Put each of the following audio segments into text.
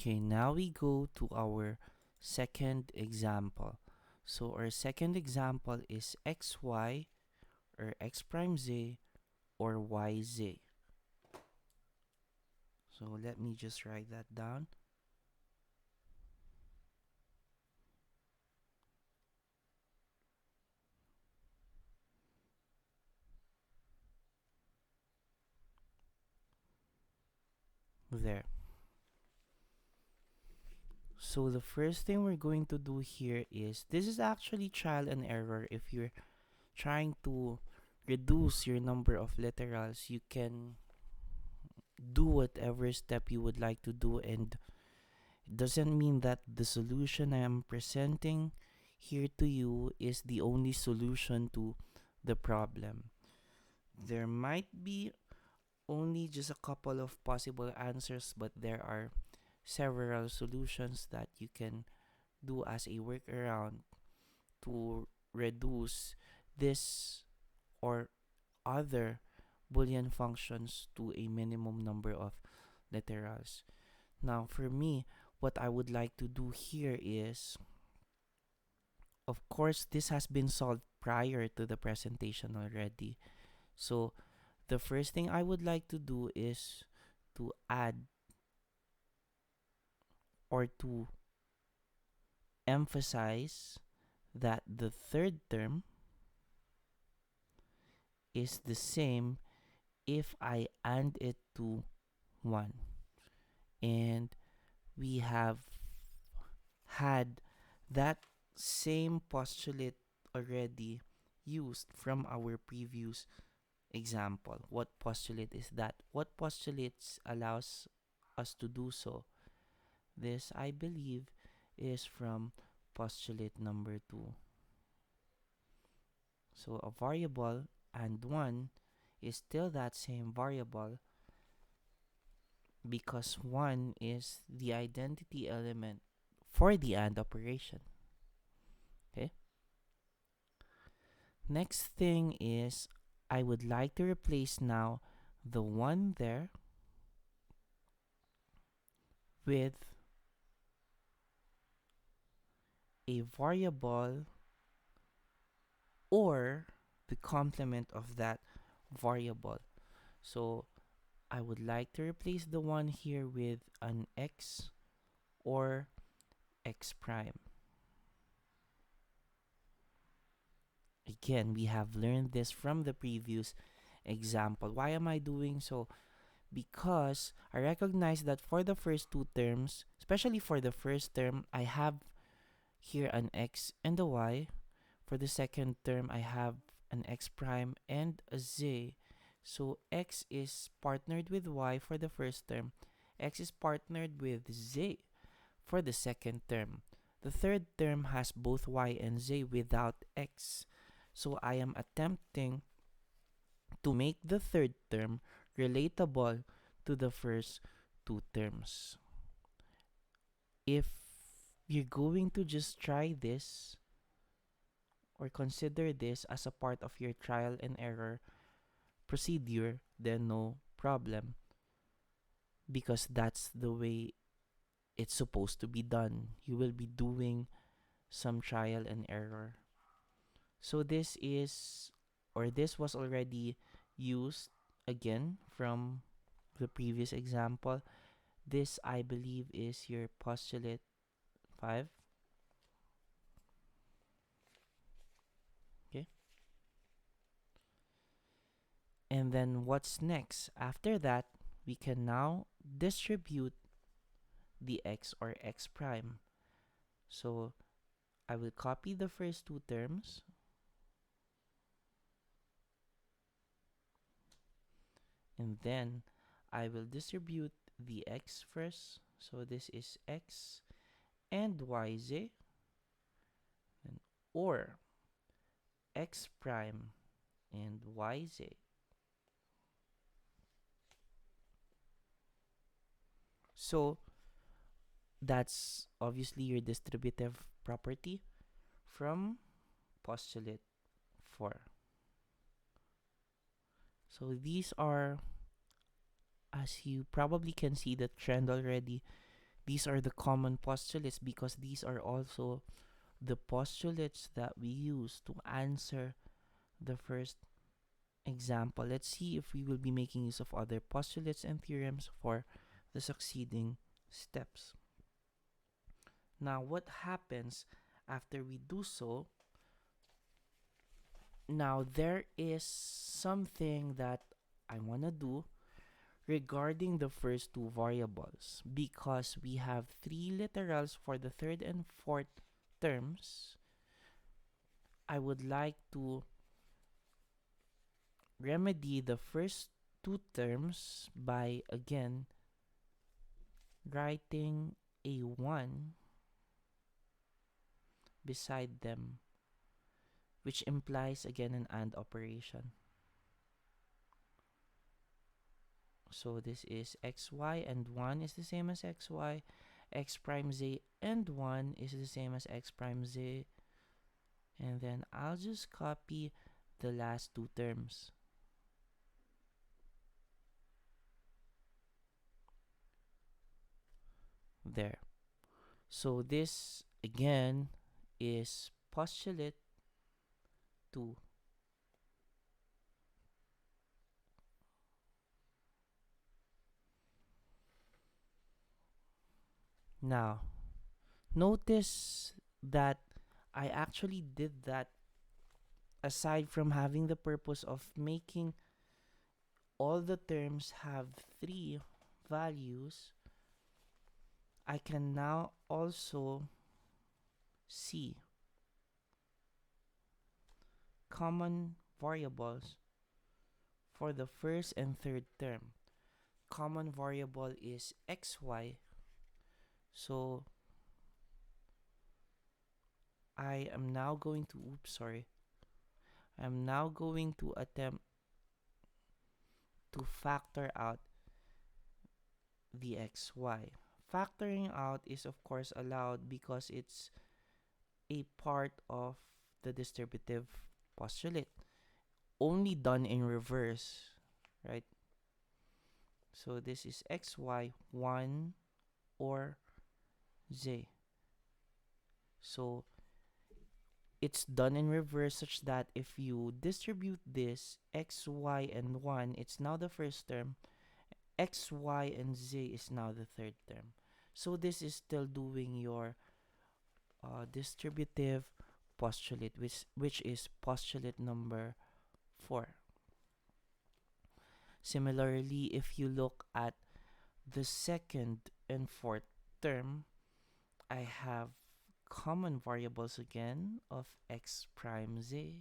Okay, now we go to our second example. So our second example is xy or x prime z or yz. So let me just write that down. There. So the first thing we're going to do here is, this is actually trial and error. If you're trying to reduce your number of literals, you can do whatever step you would like to do, and it doesn't mean that the solution I am presenting here to you is the only solution to the problem. There might be only just a couple of possible answers, but there are several solutions that you can do as a workaround to reduce this or other Boolean functions to a minimum number of literals. Now, for me, what I would like to do here is, of course, this has been solved prior to the presentation already. So, the first thing I would like to do is to add or to emphasize that the third term is the same if I AND it to 1. And we have had that same postulate already used from our previous example. What postulate is that? What postulates allows us to do so? This, I believe, is from postulate number 2. So a variable and 1 is still that same variable because 1 is the identity element for the AND operation. Okay? Next thing is, I would like to replace now the 1 there with a variable or the complement of that variable. So I would like to replace the 1 here with an x or x prime. Again, we have learned this from the previous example. Why am I doing so? Because I recognize that for the first two terms, especially for the first term, I have here an x and a y. For the second term, I have an x prime and a z. So x is partnered with y for the first term. X is partnered with z for the second term. The third term has both y and z without x. So I am attempting to make the third term relatable to the first two terms. If you're going to just try this or consider this as a part of your trial and error procedure, then no problem, because that's the way it's supposed to be done. You will be doing some trial and error. So this is, or this was already used again from the previous example. This, I believe, is your postulate 5. Okay. And then what's next? After that, we can now distribute the x or x prime. So I will copy the first two terms. And then I will distribute the x first. So this is x and yz. Or x prime and yz. So that's obviously your distributive property from postulate 4. So these are, as you probably can see the trend already, These are the common postulates because these are also the postulates that we use to answer the first example. Let's see if we will be making use of other postulates and theorems for the succeeding steps. Now, what happens after we do so? Now, there is something that I want to do regarding the first two variables because we have three literals for the third and fourth terms. I would like to remedy the first two terms by again writing a 1 beside them, which implies again an AND operation. So this is xy and 1 is the same as xy, x prime z and 1 is the same as x prime z, and then I'll just copy the last two terms. There. So this again is postulate 2. Now, notice that I actually did that aside from having the purpose of making all the terms have 3 values. I can now also see common variables for the first and third term. Common variable is xy. So I am now going to, I'm now going to attempt to factor out the xy. Factoring out is of course allowed because it's a part of the distributive postulate, only done in reverse, right? So this is xy 1 or z. So it's done in reverse such that if you distribute this xy and 1, it's now the first term, xy and z is now the third term. So this is still doing your distributive postulate, which is postulate number 4. Similarly, if you look at the second and fourth term, I have common variables again of x prime z.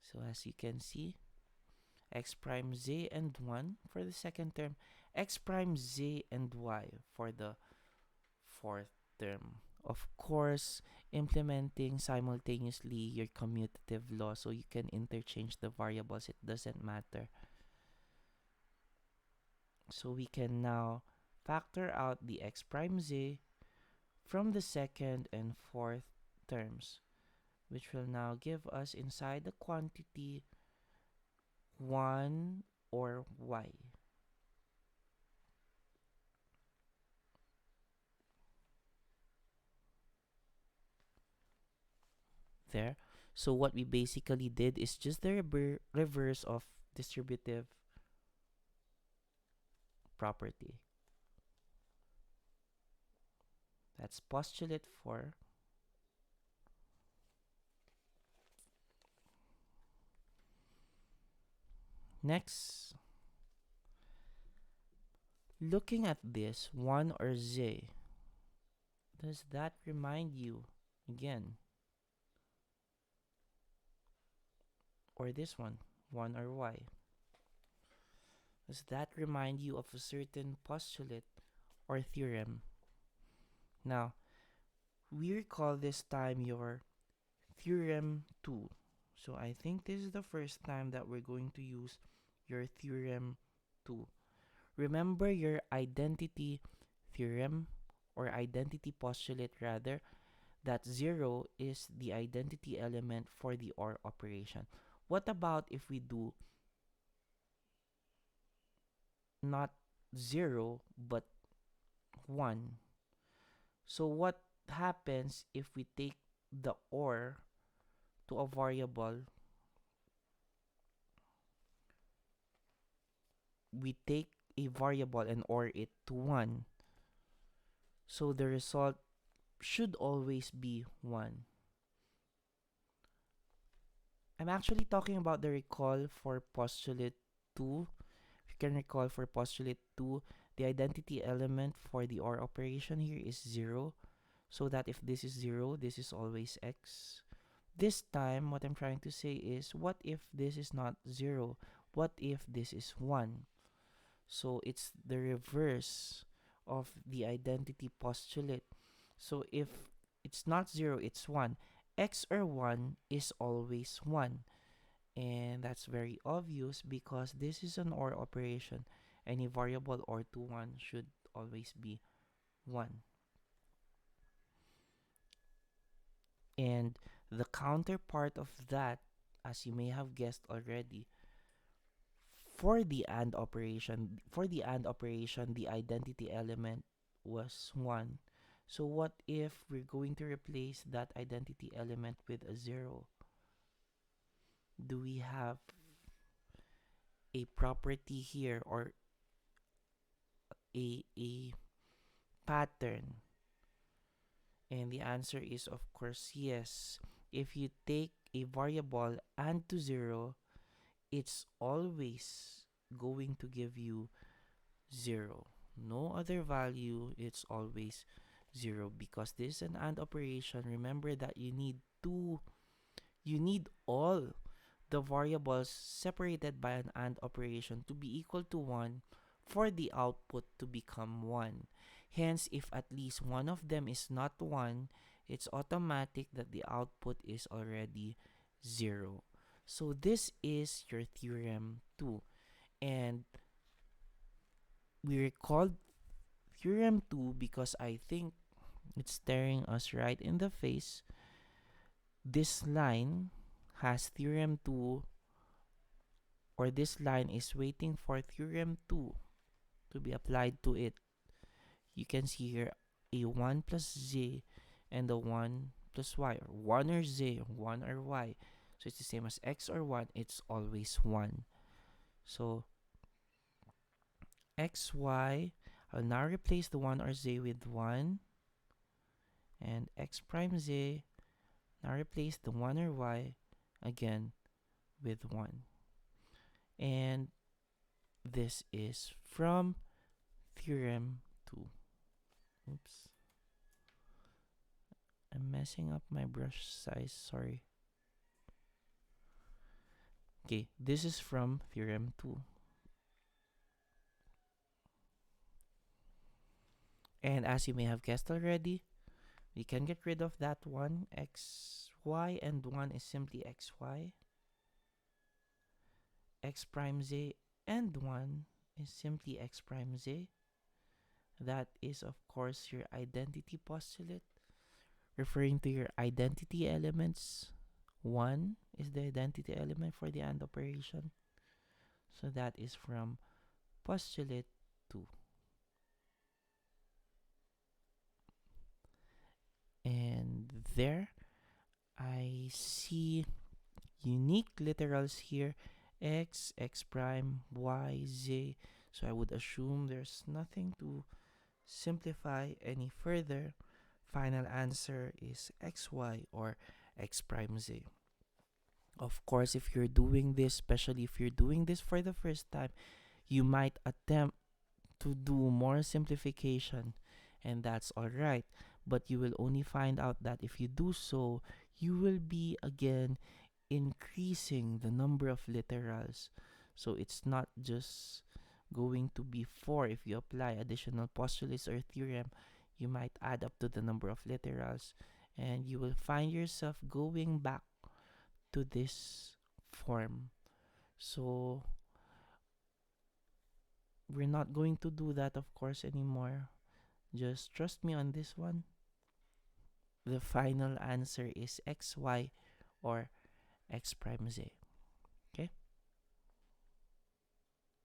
So as you can see, x prime z and 1 for the second term, x prime z and y for the fourth term. Of course, implementing simultaneously your commutative law so you can interchange the variables, it doesn't matter. So we can now factor out the x prime z from the second and fourth terms, which will now give us inside the quantity 1 or y. There. So what we basically did is just the reverse of distributive property. That's postulate 4. Next, looking at this 1 or z, does that remind you again? Or this one, 1 or y? Does that remind you of a certain postulate or theorem? Now, we recall this time your theorem 2. So I think this is the first time that we're going to use your theorem 2. Remember your identity theorem or identity postulate rather, that 0 is the identity element for the OR operation. What about if we do not 0 but 1. So what happens if we take the OR to a variable? We take a variable and OR it to 1. So the result should always be 1. I'm actually talking about the recall for postulate 2. If you can recall, for postulate 2, the identity element for the OR operation here is 0. So that if this is 0, this is always x. This time, what I'm trying to say is, what if this is not 0? What if this is 1? So it's the reverse of the identity postulate. So if it's not 0, it's 1. X or 1 is always 1. And that's very obvious because this is an OR operation. Any variable OR to 1 should always be 1. And the counterpart of that, as you may have guessed already, for the AND operation, the identity element was 1. So what if we're going to replace that identity element with a 0? Do we have a property here, or a pattern? And the answer is, of course, yes. If you take a variable and to 0, it's always going to give you 0. No other value, it's always 0 because this is an AND operation. Remember that you need all the variables separated by an AND operation to be equal to 1 for the output to become 1. Hence, if at least one of them is not 1, it's automatic that the output is already 0. So this is your theorem 2. And we recalled theorem 2 because I think it's staring us right in the face. This line has theorem 2, or this line is waiting for theorem 2 to be applied to it. You can see here a 1 plus z and a 1 plus y, or 1 or z, 1 or y. So it's the same as x or 1, it's always 1. So xy, I'll now replace the 1 or z with 1, and x prime z, now replace the 1 or y again with 1. And this is from theorem 2. Oops. I'm messing up my brush size, sorry. Okay, this is from theorem 2. And as you may have guessed already, we can get rid of that one. Xy and 1 is simply xy. X prime z and 1 is simply x prime z. That is, of course, your identity postulate, referring to your identity elements. 1 is the identity element for the AND operation. So that is from postulate 2. And there, I see unique literals here: x, x prime, y, z. So I would assume there's nothing to simplify any further. Final answer is xy, or x prime z. Of course, if you're doing this, especially if you're doing this for the first time, you might attempt to do more simplification, and that's all right. But you will only find out that if you do so, you will be again increasing the number of literals. So it's not just going to be 4. If you apply additional postulates or theorem, you might add up to the number of literals, and you will find yourself going back to this form. So we're not going to do that, of course, anymore. Just trust me on this one. The final answer is xy, or x prime z.